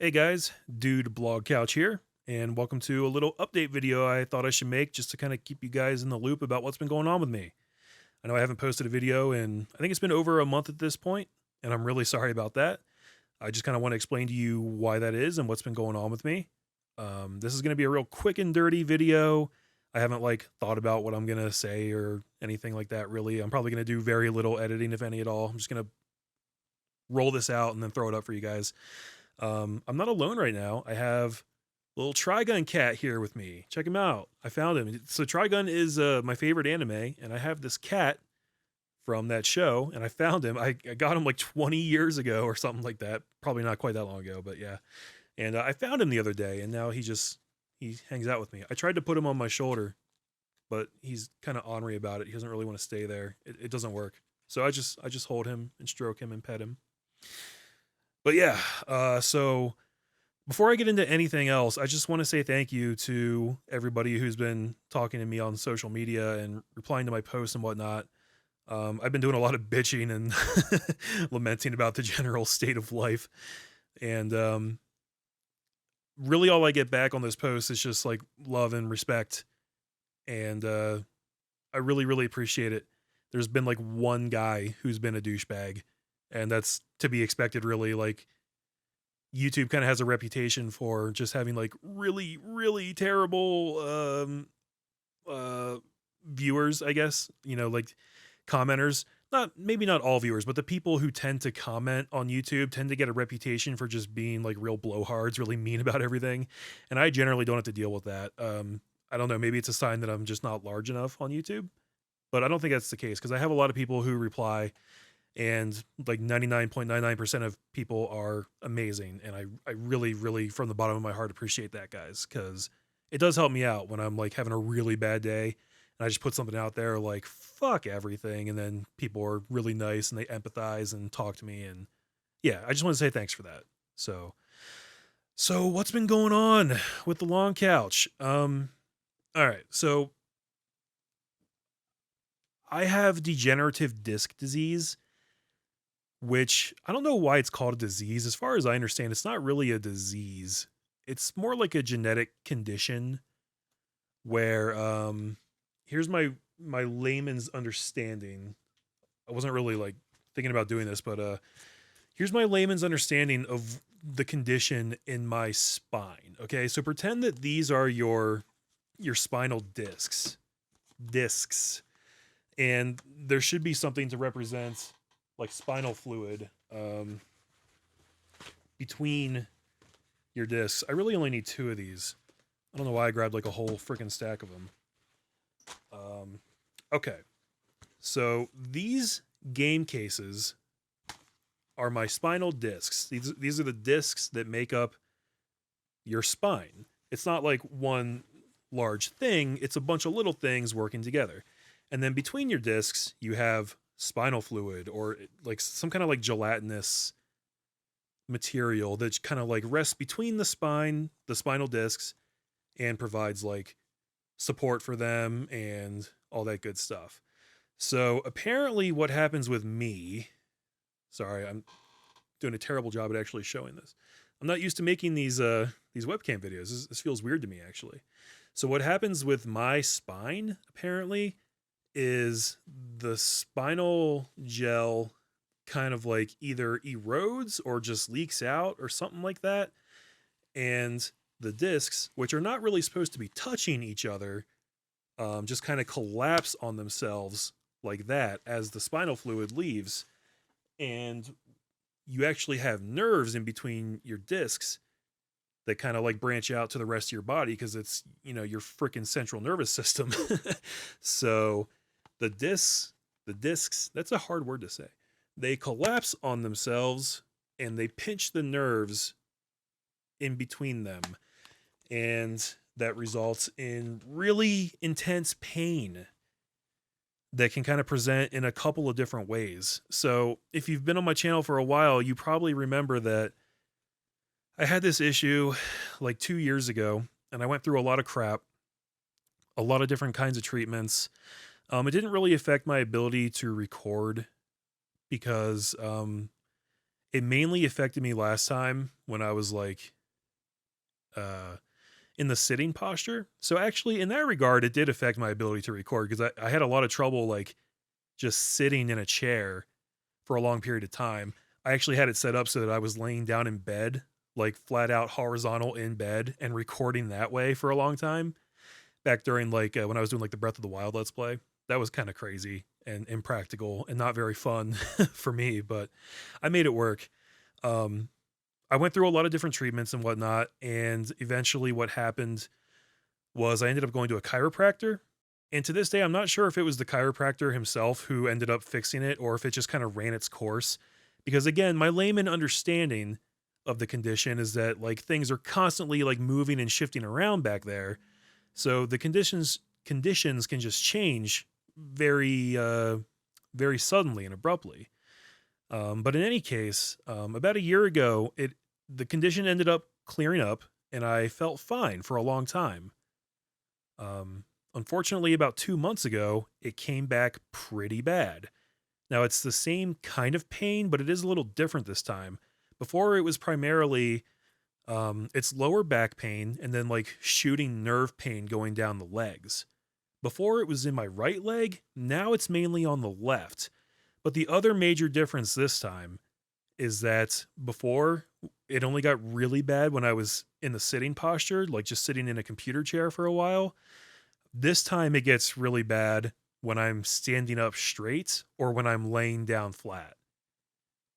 Hey guys, dude Blogcouch here, and welcome to a little update video I thought I should make just to kind of keep you guys in the loop about what's been going on with me. I know I haven't posted a video in, I think it's been over a month at this point, and I'm really sorry about that. I just kind of want to explain to you why that is and what's been going on with me. This is going to be a real quick and dirty video. I haven't like thought about what I'm going to say or anything like that really. I'm probably going to do very little editing, if any at all. I'm just going to roll this out and then throw it up for you guys. I'm not alone right now. I have a little Trigun cat here with me. Check him out. I found him. So Trigun is my favorite anime, and I have this cat from that show, and I found him. I got him like 20 years ago or something like that. Probably not quite that long ago, but yeah. And I found him the other day, and now he hangs out with me. I tried to put him on my shoulder, but he's kind of ornery about it. He doesn't really want to stay there. It doesn't work. So I just hold him and stroke him and pet him. But yeah, so before I get into anything else, I just want to say thank you to everybody who's been talking to me on social media and replying to my posts and whatnot. I've been doing a lot of bitching and lamenting about the general state of life. And really, all I get back on those posts is just like love and respect. And I really, really appreciate it. There's been like one guy who's been a douchebag, and that's to be expected, really. Like, YouTube kind of has a reputation for just having like really, really terrible uh viewers, I guess. Like commenters. Not maybe not all viewers, but the people who tend to comment on YouTube tend to get a reputation for just being like real blowhards, really mean about everything. And I generally don't have to deal with that. I don't know, maybe it's a sign that I'm just not large enough on YouTube, but I don't think that's the case because I have a lot of people who reply, and like 99.99% of people are amazing, and I really, really from the bottom of my heart appreciate that, guys, because it does help me out when I'm like having a really bad day and I just put something out there like fuck everything, and then people are really nice and they empathize and talk to me. And yeah, I just want to say thanks for that. So what's been going on with the long couch? All right, so I have degenerative disc disease, which I don't know why it's called a disease. As far as I understand, it's not really a disease. It's more like a genetic condition where here's my layman's understanding. I wasn't really like thinking about doing this, but here's my layman's understanding of the condition in my spine. Okay? So pretend that these are your spinal discs, and there should be something to represent like spinal fluid between your discs. I really only need two of these. I don't know why I grabbed like a whole freaking stack of them. Okay, so these game cases are my spinal discs. These are the discs that make up your spine. It's not like one large thing, it's a bunch of little things working together. And then between your discs, you have spinal fluid, or like some kind of like gelatinous material that kind of like rests between the spinal discs, and provides like support for them and all that good stuff. So apparently what happens with me, sorry, I'm doing a terrible job at actually showing this. I'm not used to making these webcam videos. This feels weird to me, actually. So what happens with my spine apparently is the spinal gel kind of like either erodes or just leaks out or something like that. And the discs, which are not really supposed to be touching each other, just kind of collapse on themselves like that as the spinal fluid leaves. And you actually have nerves in between your discs that kind of like branch out to the rest of your body because it's, your freaking central nervous system. So the discs, that's a hard word to say. They collapse on themselves and they pinch the nerves in between them. And that results in really intense pain that can kind of present in a couple of different ways. So if you've been on my channel for a while, you probably remember that I had this issue like 2 years ago, and I went through a lot of crap, a lot of different kinds of treatments. It didn't really affect my ability to record because It mainly affected me last time when I was like uh in the sitting posture. So actually in that regard it did affect my ability to record because I had a lot of trouble like just sitting in a chair for a long period of time. I actually had it set up so that I was laying down in bed, like flat out horizontal in bed and recording that way for a long time back during like when I was doing like the Breath of the Wild Let's Play. That was kind of crazy and impractical and not very fun for me, but I made it work. Um, I went through a lot of different treatments and whatnot, and eventually what happened was I ended up going to a chiropractor. And to this day, I'm not sure if it was the chiropractor himself who ended up fixing it or if it just kind of ran its course. Because again, my layman understanding of the condition is that like things are constantly like moving and shifting around back there. So the conditions can just change very very suddenly and abruptly. But in any case, about a year ago, the condition ended up clearing up, and I felt fine for a long time. Um, Unfortunately, about 2 months ago, it came back pretty bad. Now, it's the same kind of pain, but it is a little different this time. Before, it was primarily it's lower back pain and then like shooting nerve pain going down the legs. Before, it was in my right leg. Now, it's mainly on the left. But the other major difference this time is that before, it only got really bad when I was in the sitting posture, like just sitting in a computer chair for a while. This time it gets really bad when I'm standing up straight or when I'm laying down flat.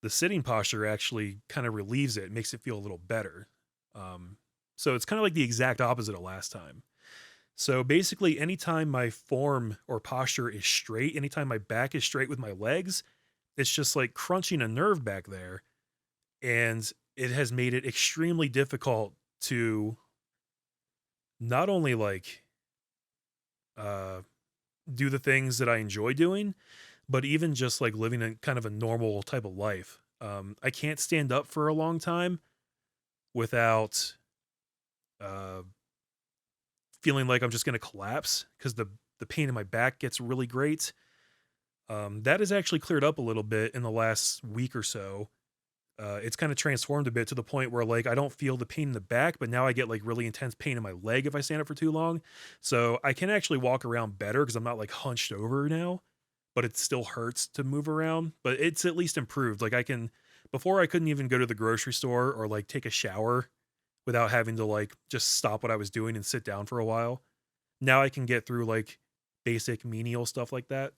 The sitting posture actually kind of relieves it, makes it feel a little better. Um, so it's kind of like the exact opposite of last time. So basically, anytime my form or posture is straight, anytime my back is straight with my legs, it's just like crunching a nerve back there. And it has made it extremely difficult to not only like uh, do the things that I enjoy doing, but even just like living a kind of a normal type of life. I can't stand up for a long time without uh, feeling like I'm just going to collapse because the pain in my back gets really great. That has actually cleared up a little bit in the last week or so. It's kind of transformed a bit to the point where like I don't feel the pain in the back, but now I get like really intense pain in my leg if I stand up for too long. So I can actually walk around better because I'm not like hunched over now, but it still hurts to move around. But it's at least improved. Like I can before I couldn't even go to the grocery store or like take a shower without having to like just stop what I was doing and sit down for a while. Now I can get through like basic menial stuff like that.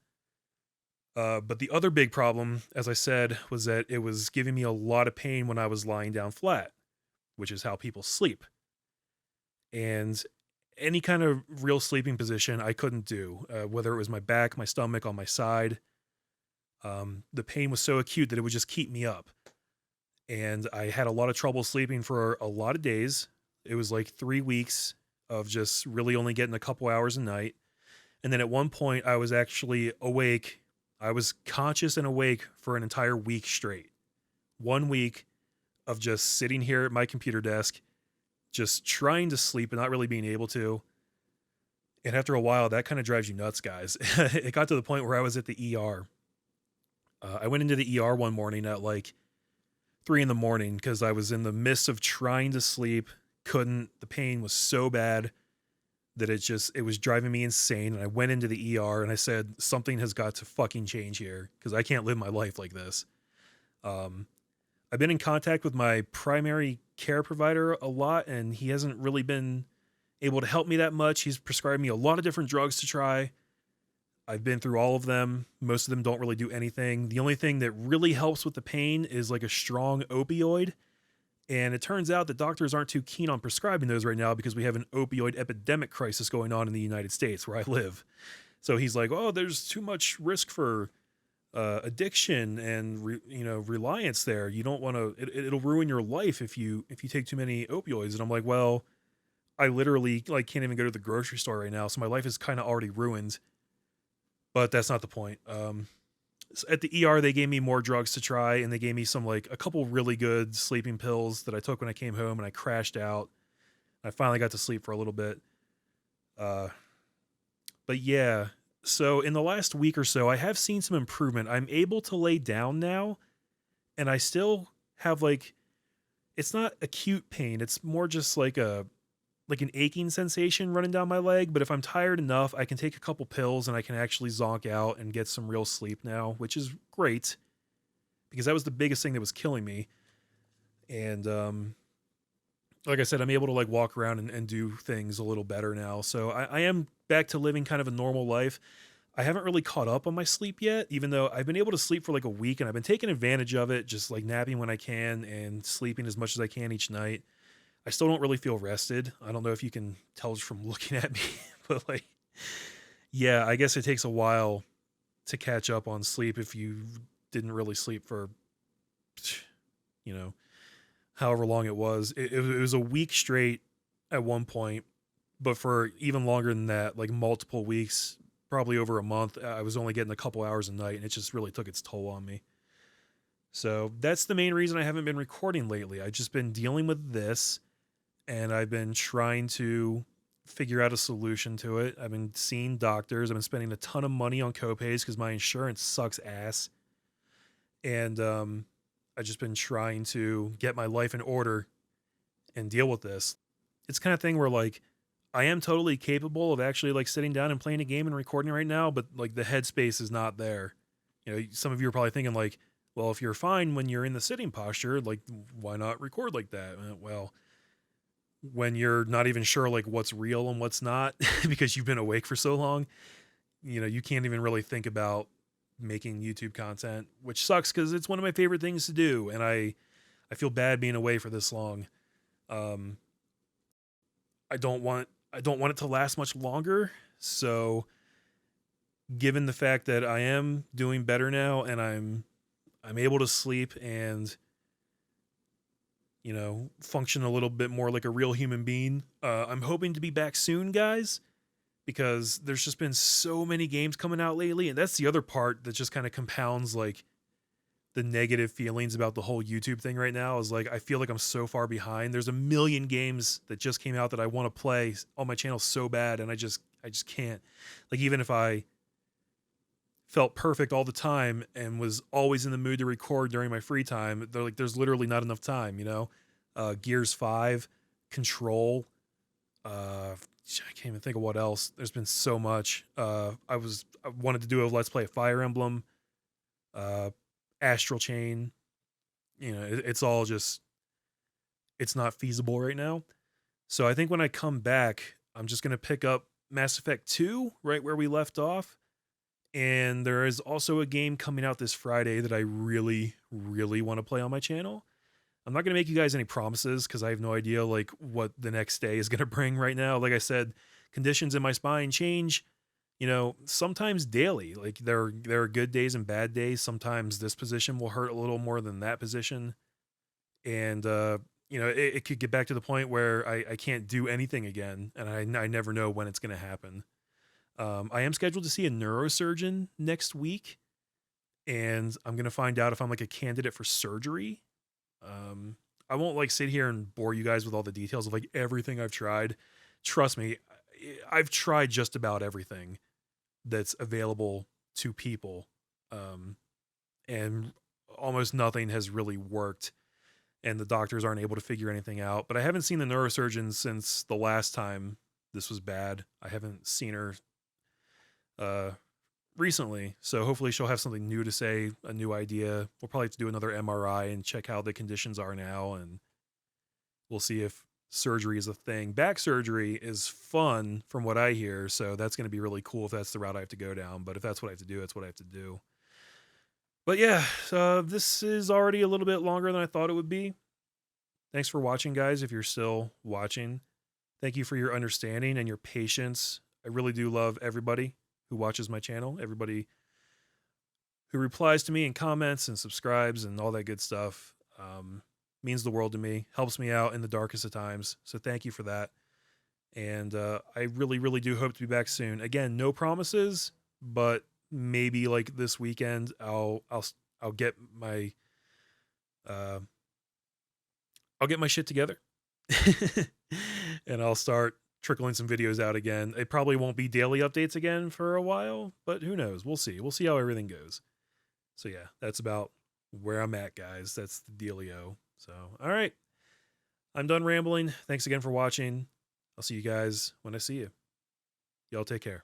But the other big problem, as I said, was that it was giving me a lot of pain when I was lying down flat, which is how people sleep. And any kind of real sleeping position I couldn't do, whether it was my back, my stomach, on my side. The pain was so acute that it would just keep me up. And I had a lot of trouble sleeping for a lot of days. It was like 3 weeks of just really only getting a couple hours a night. And then at one point, I was actually awake. I was conscious and awake for an entire week straight. 1 week of just sitting here at my computer desk, just trying to sleep and not really being able to. And after a while, that kind of drives you nuts, guys. It got to the point where I was at the ER. I went into the ER one morning at like 3 in the morning because I was in the midst of trying to sleep, couldn't. The pain was so bad that it was driving me insane. And I went into the ER and I said, something has got to fucking change here because I can't live my life like this. Um, I've been in contact with my primary care provider a lot, and he hasn't really been able to help me that much. He's prescribed me a lot of different drugs to try. I've been through all of them. Most of them don't really do anything. The only thing that really helps with the pain is like a strong opioid. And it turns out that doctors aren't too keen on prescribing those right now because we have an opioid epidemic crisis going on in the United States where I live. So he's like, "Oh, there's too much risk for addiction and reliance there. You don't want to. It'll ruin your life if you take too many opioids." And I'm like, "Well, I literally like can't even go to the grocery store right now, so my life is kind of already ruined." But that's not the point. At the ER, they gave me more drugs to try, and they gave me some like a couple really good sleeping pills that I took when I came home, and I crashed out. I finally got to sleep for a little bit. Uh, but yeah, so in the last week or so, I have seen some improvement. I'm able to lay down now, and I still have like, it's not acute pain. It's more just like an aching sensation running down my leg. But if I'm tired enough, I can take a couple pills and I can actually zonk out and get some real sleep now, which is great because that was the biggest thing that was killing me. And like I said, I'm able to like walk around and do things a little better now. So I am back to living kind of a normal life. I haven't really caught up on my sleep yet, even though I've been able to sleep for like a week and I've been taking advantage of it, just like napping when I can and sleeping as much as I can each night. I still don't really feel rested. I don't know if you can tell just from looking at me, but like, yeah, I guess it takes a while to catch up on sleep if you didn't really sleep for, you know, however long it was. It was a week straight at one point, but for even longer than that, like multiple weeks, probably over a month, I was only getting a couple hours a night, and it just really took its toll on me. So that's the main reason I haven't been recording lately. I've just been dealing with this, and I've been trying to figure out a solution to it. I've been seeing doctors. I've been spending a ton of money on copays because my insurance sucks ass. And I've just been trying to get my life in order and deal with this. It's kind of thing where like I am totally capable of actually like sitting down and playing a game and recording right now, but like the headspace is not there. You know, some of you are probably thinking like, well, if you're fine when you're in the sitting posture, like why not record like that? Well, when you're not even sure like what's real and what's not because you've been awake for so long, you know, you can't even really think about making YouTube content, which sucks because it's one of my favorite things to do, and I feel bad being away for this long. Um, I don't want it to last much longer. So, given the fact that I am doing better now and I'm able to sleep and you know function a little bit more like a real human being, I'm hoping to be back soon, guys, because there's just been so many games coming out lately, and that's the other part that just kind of compounds like the negative feelings about the whole YouTube thing right now is like I feel like I'm so far behind. There's a million games that just came out that I want to play on my channel so bad, and I just can't. Like even if I felt perfect all the time and was always in the mood to record during my free time, they're like there's literally not enough time, you know? Gears 5, Control, I can't even think of what else. There's been so much. I wanted to do a Let's Play of Fire Emblem, uh, Astral Chain. You know, it's all just, it's not feasible right now. So I think when I come back, I'm just going to pick up Mass Effect 2 right where we left off. And there is also a game coming out this Friday that I really, really want to play on my channel. I'm not going to make you guys any promises because I have no idea like what the next day is going to bring right now. Like I said, conditions in my spine change, you know, sometimes daily. Like there are good days and bad days. Sometimes this position will hurt a little more than that position. And, you know, it could get back to the point where I can't do anything again. And I never know when it's going to happen. I am scheduled to see a neurosurgeon next week. And I'm going to find out if I'm like a candidate for surgery. I won't like sit here and bore you guys with all the details of like everything I've tried. Trust me, I've tried just about everything that's available to people. And almost nothing has really worked, and the doctors aren't able to figure anything out. But I haven't seen the neurosurgeon since the last time this was bad. I haven't seen her recently, so hopefully she'll have something new to say, a new idea. We'll probably have to do another MRI and check how the conditions are now, and we'll see if surgery is a thing. Back surgery is fun from what I hear, so that's going to be really cool if that's the route I have to go down. But if that's what I have to do, that's what I have to do. But yeah, this is already a little bit longer than I thought it would be. Thanks for watching, guys, if you're still watching. Thank you for your understanding and your patience. I really do love everybody who watches my channel, everybody who replies to me and comments and subscribes and all that good stuff. Means the world to me, helps me out in the darkest of times. So thank you for that. And I really, really do hope to be back soon. Again, no promises, but maybe like this weekend I'll get my shit together and I'll start trickling some videos out again. It probably won't be daily updates again for a while, but who knows? We'll see. We'll see how everything goes. So yeah, that's about where I'm at, guys. That's the dealio. So, all right. I'm done rambling. Thanks again for watching. I'll see you guys when I see you. Y'all take care.